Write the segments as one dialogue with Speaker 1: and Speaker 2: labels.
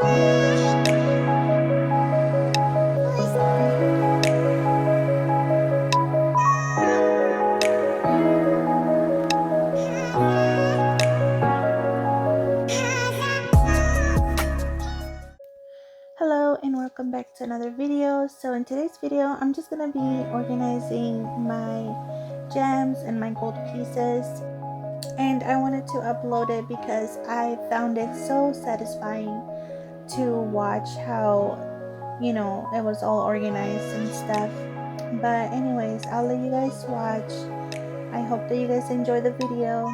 Speaker 1: Hello and welcome back to another video. So in today's video, I'm just going to be organizing my gems and my gold pieces, and I wanted to upload it because I found it so satisfying to watch how, it was all organized and stuff. But anyways, I'll let you guys watch. I hope that you guys enjoy the video.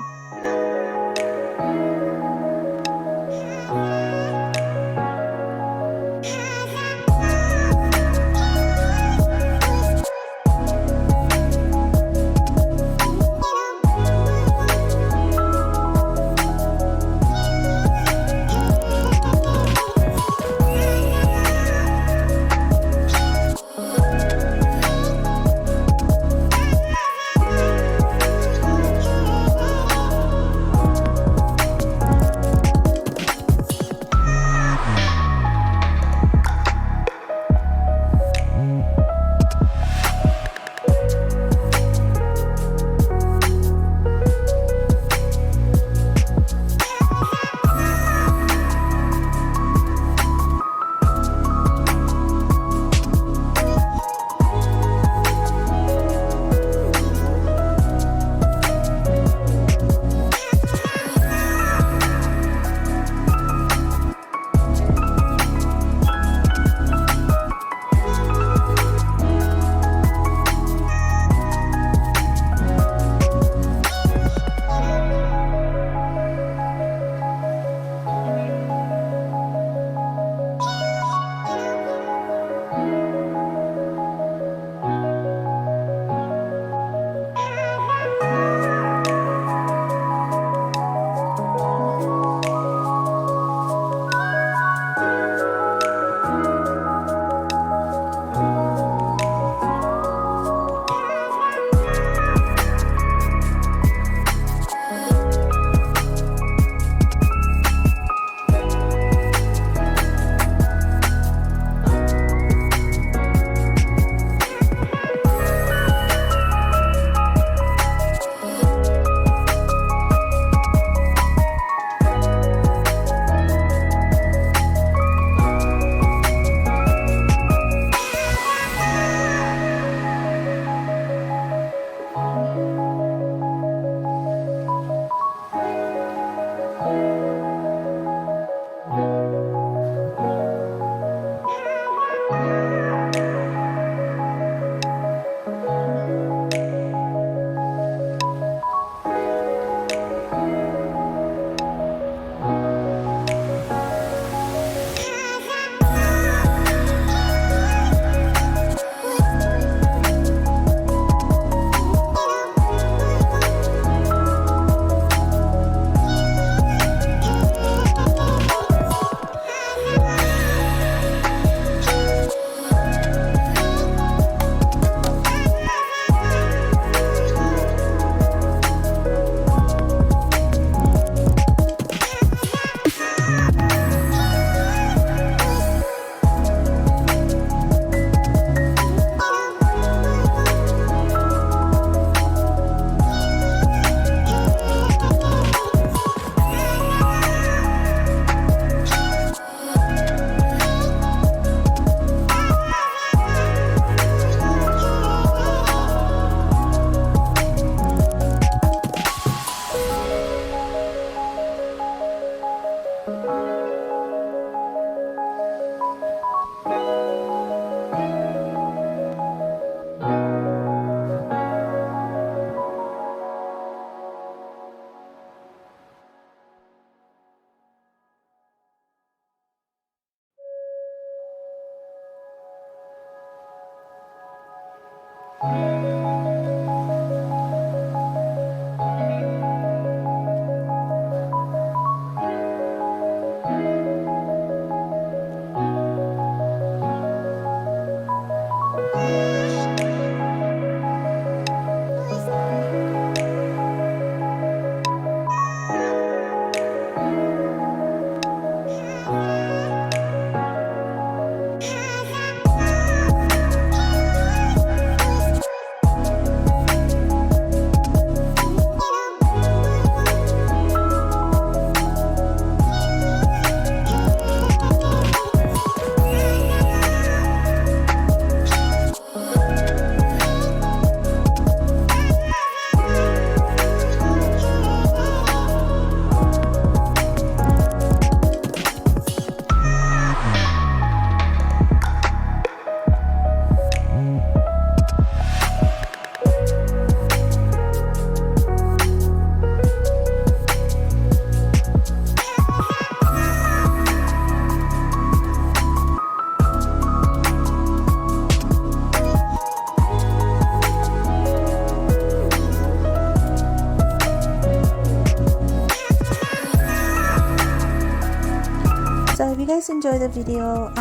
Speaker 1: So if you guys enjoy the video,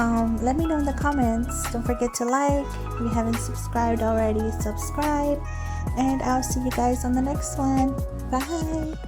Speaker 1: let me know in the comments. Don't forget to like. If you haven't subscribed already, subscribe. And I'll see you guys on the next one. Bye.